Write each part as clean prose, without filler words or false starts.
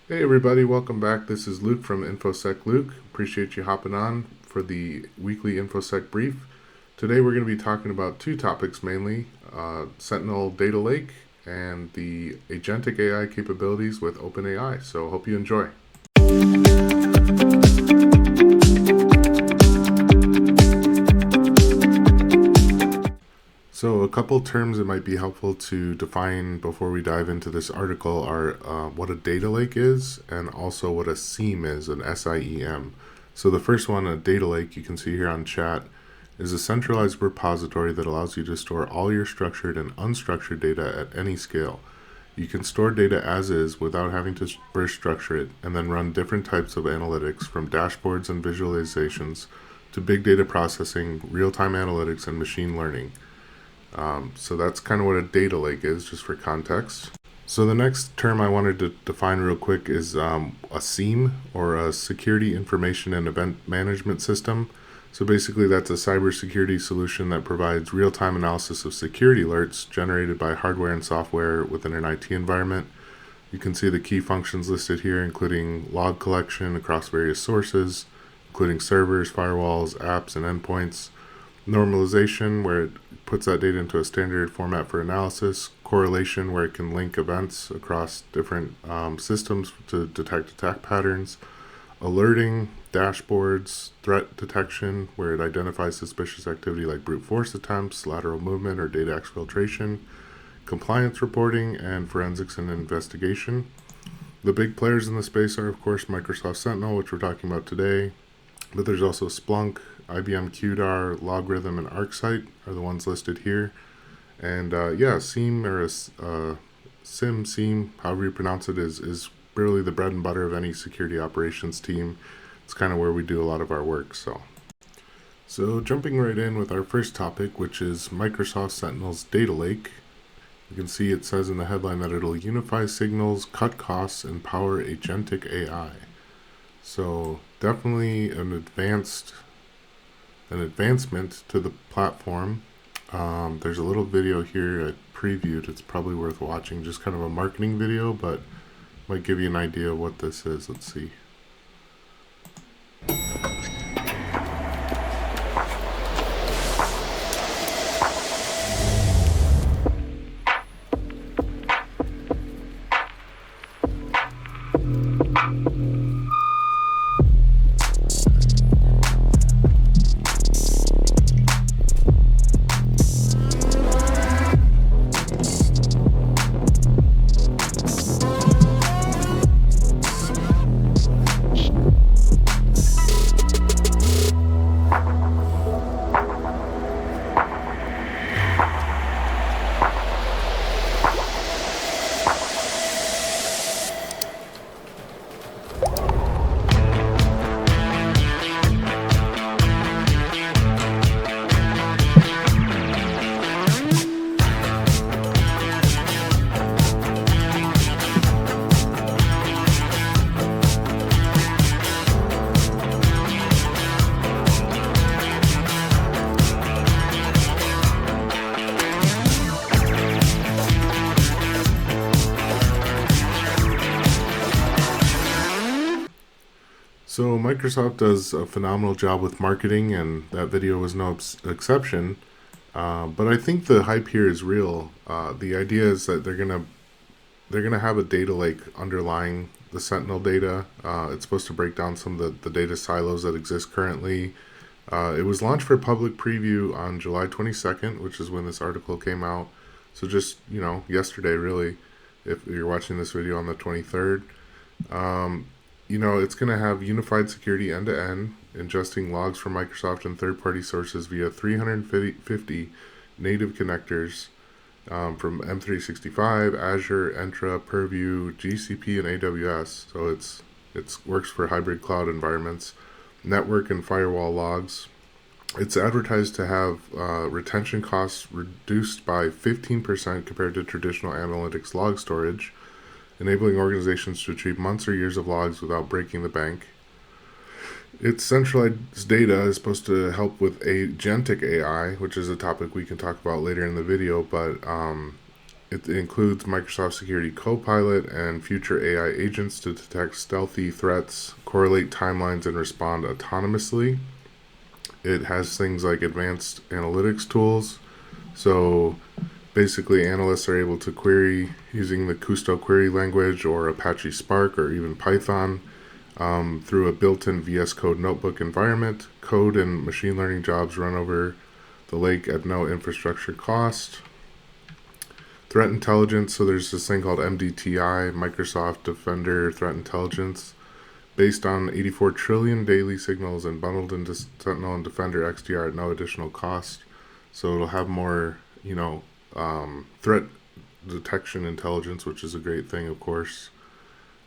Hey everybody, welcome back. This is Luke from InfoSec Luke. Appreciate you hopping on for the weekly InfoSec brief. Today we're going to be talking about two topics mainly, Sentinel Data Lake and the Agentic AI capabilities with OpenAI. So hope you enjoy. So a couple terms that might be helpful to define before we dive into this article are what a data lake is and also what a SIEM is, an SIEM. So the first one, a data lake, you can see here on chat, is a centralized repository that allows you to store all your structured and unstructured data at any scale. You can store data as is without having to first structure it and then run different types of analytics from dashboards and visualizations to big data processing, real-time analytics, and machine learning. So that's kind of what a data lake is, just for context. So the next term I wanted to define real quick is a SIEM, or a Security Information and Event Management System. So basically that's a cybersecurity solution that provides real-time analysis of security alerts generated by hardware and software within an IT environment. You can see the key functions listed here, including log collection across various sources, including servers, firewalls, apps, and endpoints. Normalization, where it puts that data into a standard format for analysis. Correlation, where it can link events across different systems to detect attack patterns. Alerting, dashboards, threat detection, where it identifies suspicious activity like brute force attempts, lateral movement, or data exfiltration. Compliance reporting, and forensics and investigation. The big players in the space are, of course, Microsoft Sentinel, which we're talking about today, but there's also Splunk, IBM QDAR, Logarithm, and ArcSight are the ones listed here. And SIEM, or SIEM, however you pronounce it, is really the bread and butter of any security operations team. It's kind of where we do a lot of our work. So jumping right in with our first topic, which is Microsoft Sentinel's Data Lake. You can see it says in the headline that it'll unify signals, cut costs, and power agentic AI. So definitely an advancement to the platform. There's a little video here I previewed. It's probably worth watching, just kind of a marketing video, but might give you an idea of what this is. Let's see. So Microsoft does a phenomenal job with marketing, and that video was no exception. But I think the hype here is real. The idea is that they're gonna have a data lake underlying the Sentinel data. It's supposed to break down some of the data silos that exist currently. It was launched for public preview on July 22nd, which is when this article came out. So just, yesterday, really, if you're watching this video on the 23rd. It's going to have unified security end-to-end, ingesting logs from Microsoft and third-party sources via 350 native connectors from M365, Azure, Entra, Purview, GCP, and AWS. So it works for hybrid cloud environments, network and firewall logs. It's advertised to have retention costs reduced by 15% compared to traditional analytics log storage, enabling organizations to retrieve months or years of logs without breaking the bank. Its centralized data is supposed to help with agentic AI, which is a topic we can talk about later in the video, but It includes Microsoft Security Copilot and future AI agents to detect stealthy threats, correlate timelines, and respond autonomously. It has things like advanced analytics tools. So basically, analysts are able to query using the Custo query language or Apache Spark or even Python through a built-in VS Code notebook environment. Code and machine learning jobs run over the lake at no infrastructure cost. Threat intelligence, so there's this thing called MDTI, Microsoft Defender Threat Intelligence, based on 84 trillion daily signals and bundled into Sentinel and Defender XDR at no additional cost. So it'll have more, threat detection intelligence, which is a great thing, of course.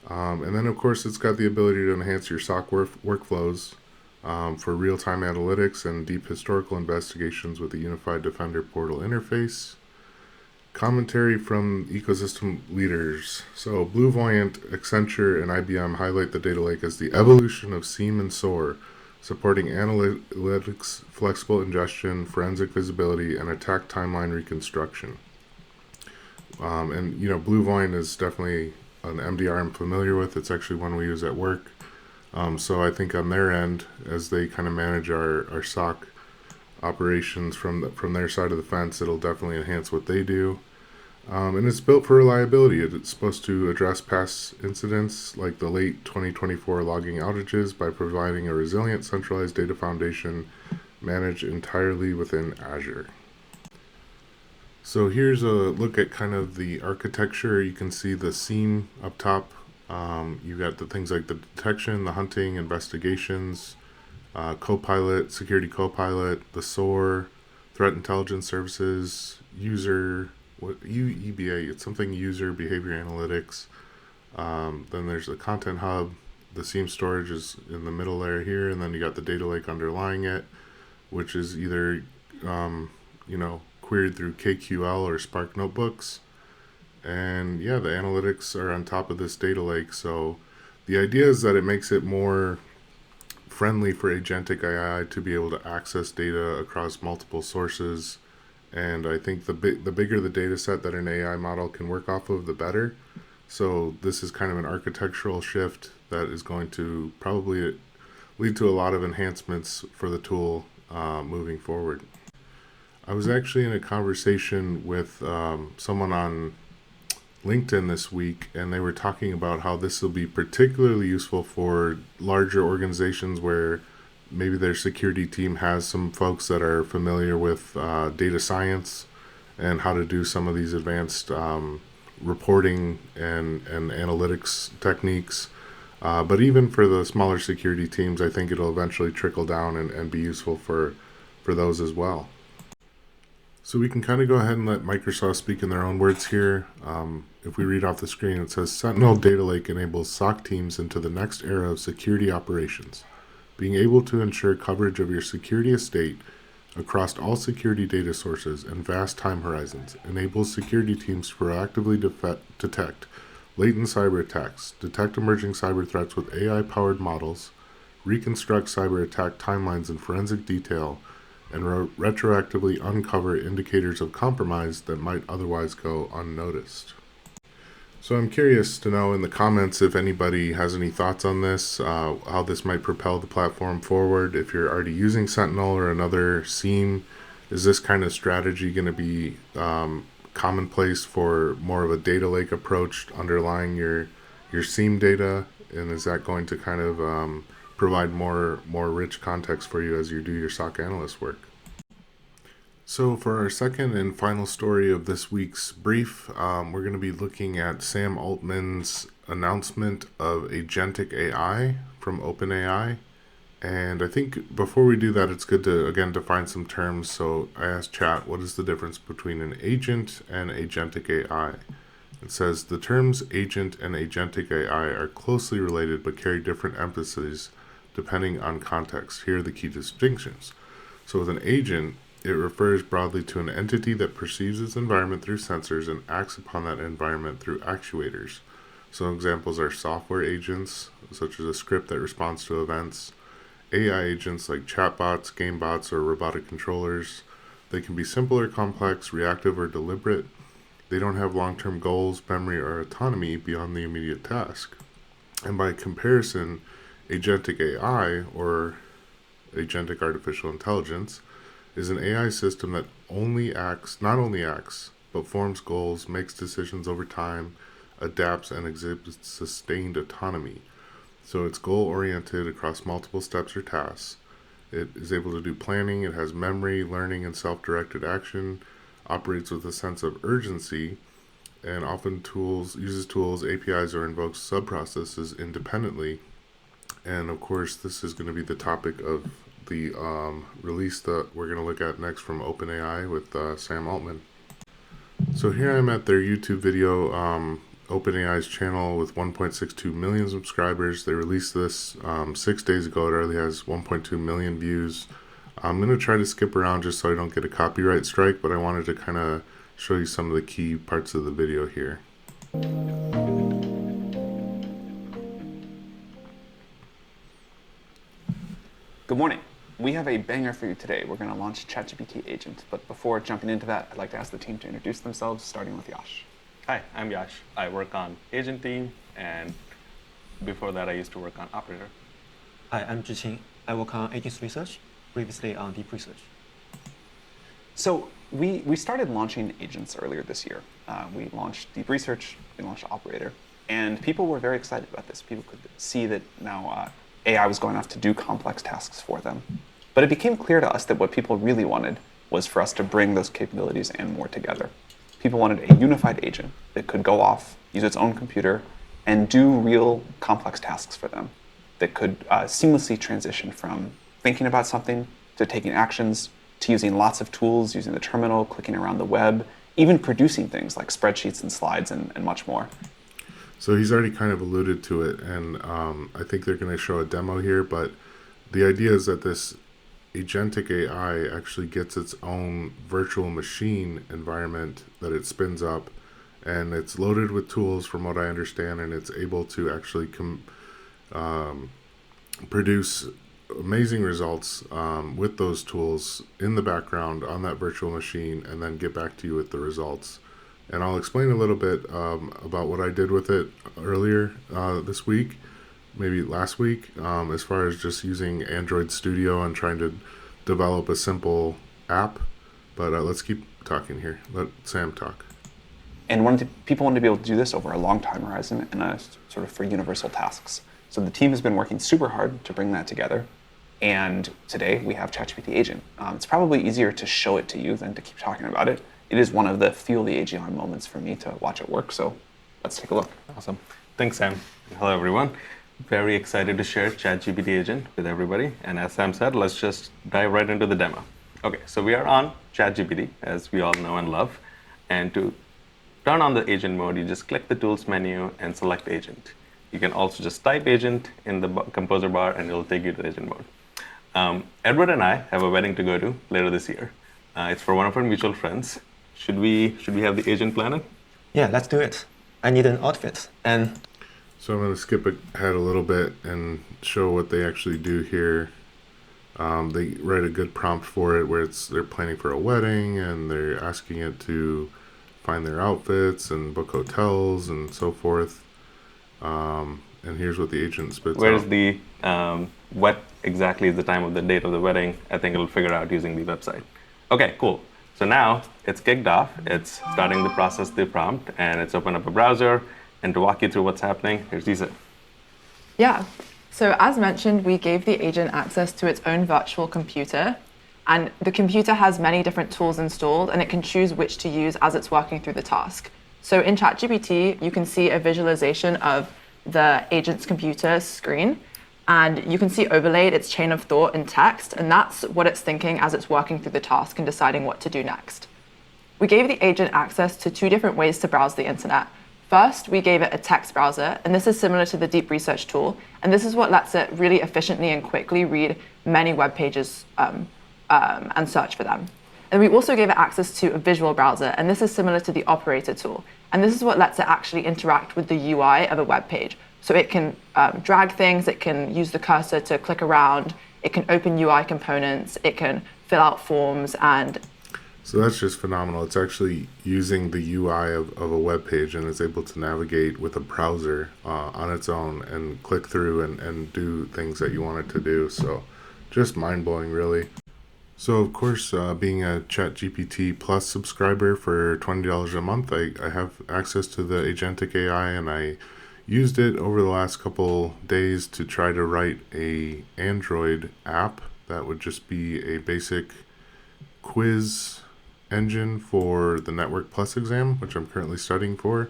And then, of course, it's got the ability to enhance your SOC workflows for real-time analytics and deep historical investigations with the Unified Defender Portal interface. Commentary from ecosystem leaders. So Bluevoyant, Accenture, and IBM highlight the data lake as the evolution of SIEM and SOAR, supporting analytics, flexible ingestion, forensic visibility, and attack timeline reconstruction. Bluevoyant is definitely an MDR I'm familiar with. It's actually one we use at work. So I think on their end, as they kind of manage our SOC operations from their side of the fence, it'll definitely enhance what they do. And it's built for reliability. It's supposed to address past incidents like the late 2024 logging outages by providing a resilient centralized data foundation managed entirely within Azure. So here's a look at kind of the architecture. You can see the SIEM up top. You've got the things like the detection, the hunting, investigations, Copilot, Security Copilot, the SOAR, Threat Intelligence Services, UEBA, it's something user behavior analytics. Then there's the Content Hub, the SIEM storage is in the middle layer here, and then you got the data lake underlying it, which is either, queried through KQL or Spark notebooks. And yeah, the analytics are on top of this data lake. So the idea is that it makes it more friendly for Agentic AI to be able to access data across multiple sources. And I think the bigger the data set that an AI model can work off of, the better. So this is kind of an architectural shift that is going to probably lead to a lot of enhancements for the tool moving forward. I was actually in a conversation with someone on LinkedIn this week, and they were talking about how this will be particularly useful for larger organizations where maybe their security team has some folks that are familiar with data science and how to do some of these advanced reporting and analytics techniques. But even for the smaller security teams, I think it'll eventually trickle down and be useful for those as well. So we can kind of go ahead and let Microsoft speak in their own words here. If we read off the screen, it says, Sentinel Data Lake enables SOC teams into the next era of security operations. Being able to ensure coverage of your security estate across all security data sources and vast time horizons enables security teams to proactively detect latent cyber attacks, detect emerging cyber threats with AI-powered models, reconstruct cyber attack timelines in forensic detail, and retroactively uncover indicators of compromise that might otherwise go unnoticed. So I'm curious to know in the comments if anybody has any thoughts on this, how this might propel the platform forward. If you're already using Sentinel or another SIEM, is this kind of strategy going to be commonplace for more of a data lake approach underlying your SIEM data? And is that going to kind of provide more rich context for you as you do your SOC analyst work? So for our second and final story of this week's brief, we're going to be looking at Sam Altman's announcement of Agentic AI from OpenAI. And I think before we do that, it's good to, again, define some terms. So I asked chat, what is the difference between an agent and Agentic AI? It says the terms agent and Agentic AI are closely related but carry different emphases depending on context. Here are the key distinctions. So with an agent, it refers broadly to an entity that perceives its environment through sensors and acts upon that environment through actuators. So examples are software agents, such as a script that responds to events, AI agents like chatbots, gamebots, or robotic controllers. They can be simple or complex, reactive or deliberate. they don't have long-term goals, memory, or autonomy beyond the immediate task. And by comparison, Agentic AI, or Agentic Artificial Intelligence, is an AI system that not only acts, but forms goals, makes decisions over time, adapts, and exhibits sustained autonomy. So it's goal-oriented across multiple steps or tasks. It is able to do planning, it has memory, learning, and self-directed action, operates with a sense of urgency, and often uses tools, APIs, or invokes sub-processes independently. And of course, this is going to be the topic of the release that we're going to look at next from OpenAI with Sam Altman. So here I'm at their YouTube video, OpenAI's channel with 1.62 million subscribers. They released this 6 days ago. It already has 1.2 million views. I'm going to try to skip around just so I don't get a copyright strike, but I wanted to kind of show you some of the key parts of the video here. Good morning. We have a banger for you today. We're going to launch ChatGPT Agent, but before jumping into that, I'd like to ask the team to introduce themselves, starting with Yash. Hi, I'm Yash. I work on Agent team, and before that I used to work on Operator. Hi, I'm Zhiqing. I work on agents research, previously on deep research. So we started launching agents earlier this year. We launched deep research, we launched Operator, and people were very excited about this. People could see that now AI was going off to do complex tasks for them. But it became clear to us that what people really wanted was for us to bring those capabilities and more together. People wanted a unified agent that could go off, use its own computer, and do real complex tasks for them, that could seamlessly transition from thinking about something to taking actions, to using lots of tools, using the terminal, clicking around the web, even producing things like spreadsheets and slides and much more. So he's already kind of alluded to it, and I think they're going to show a demo here, but the idea is that this Agentic AI actually gets its own virtual machine environment that it spins up, and it's loaded with tools from what I understand, and it's able to actually produce amazing results with those tools in the background on that virtual machine, and then get back to you with the results. And I'll explain a little bit about what I did with it earlier this week, maybe last week, as far as just using Android Studio and trying to develop a simple app. But let's keep talking here. Let Sam talk. And people wanted to be able to do this over a long time horizon and sort of for universal tasks. So the team has been working super hard to bring that together. And today we have ChatGPT Agent. It's probably easier to show it to you than to keep talking about it. It is one of the feel the AGI moments for me to watch it work. So let's take a look. Awesome. Thanks, Sam. Hello, everyone. Very excited to share ChatGPT Agent with everybody. And as Sam said, let's just dive right into the demo. Okay, so we are on ChatGPT, as we all know and love. And to turn on the agent mode, you just click the tools menu and select agent. You can also just type agent in the composer bar and it'll take you to agent mode. Edward and I have a wedding to go to later this year. It's for one of our mutual friends. Should we have the agent planted? Yeah, let's do it. I need an outfit. And So I'm going to skip ahead a little bit and show what they actually do here. They write a good prompt for it where they're planning for a wedding and they're asking it to find their outfits and book hotels and so forth. And here's what the agent spits out. Where's the what exactly is the time of the date of the wedding? I think it'll figure out using the website. Okay, cool. So now it's kicked off. It's starting to process the prompt and it's opened up a browser. And to walk you through what's happening, here's Lisa. Yeah. So as mentioned, we gave the agent access to its own virtual computer. And the computer has many different tools installed, and it can choose which to use as it's working through the task. So in ChatGPT, you can see a visualization of the agent's computer screen. And you can see overlaid its chain of thought in text, and that's what it's thinking as it's working through the task and deciding what to do next. We gave the agent access to 2 different ways to browse the internet. First, we gave it a text browser, and this is similar to the deep research tool, and this is what lets it really efficiently and quickly read many web pages and search for them. And we also gave it access to a visual browser, and this is similar to the operator tool, and this is what lets it actually interact with the UI of a web page. So it can drag things, it can use the cursor to click around, it can open UI components, it can fill out forms, and So that's just phenomenal. It's actually using the UI of a web page and is able to navigate with a browser on its own and click through and do things that you want it to do. So just mind blowing, really. So of course, being a ChatGPT Plus subscriber for $20 a month, I have access to the Agentic AI, and I used it over the last couple days to try to write a Android app that would just be a basic quiz engine for the Network Plus exam, which I'm currently studying for.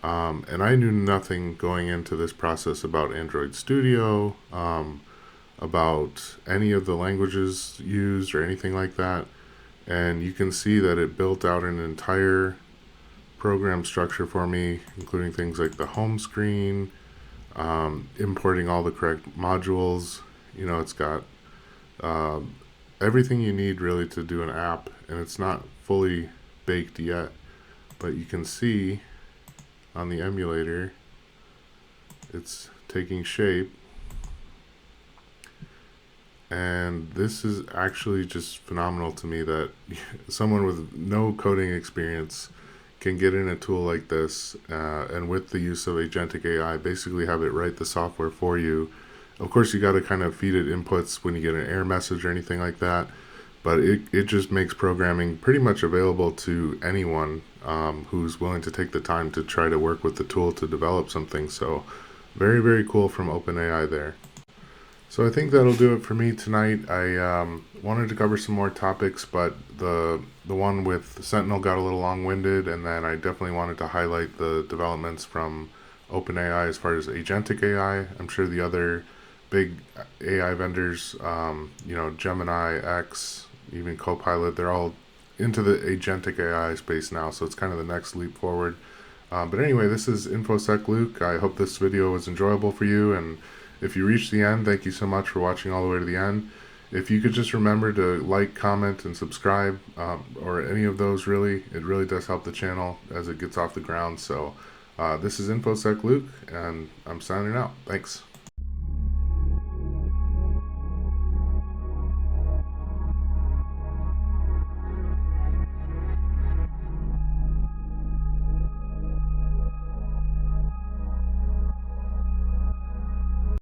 And I knew nothing going into this process about Android Studio, about any of the languages used or anything like that. And you can see that it built out an entire program structure for me, including things like the home screen, importing all the correct modules. It's got everything you need really to do an app, and it's not fully baked yet, but you can see on the emulator it's taking shape. And this is actually just phenomenal to me that someone with no coding experience can get in a tool like this, and with the use of Agentic AI, basically have it write the software for you. Of course, you got to kind of feed it inputs when you get an error message or anything like that, but it just makes programming pretty much available to anyone who's willing to take the time to try to work with the tool to develop something. So very, very cool from OpenAI there. So I think that'll do it for me tonight. I wanted to cover some more topics, but the one with Sentinel got a little long-winded, and then I definitely wanted to highlight the developments from OpenAI as far as Agentic AI. I'm sure the other big AI vendors, Gemini, X, even Copilot, they're all into the Agentic AI space now, so it's kind of the next leap forward. But anyway, this is InfoSec Luke. I hope this video was enjoyable for you, and if you reached the end, thank you so much for watching all the way to the end. If you could just remember to like, comment, and subscribe, or any of those really, it really does help the channel as it gets off the ground. So this is InfoSec Luke, and I'm signing out. Thanks.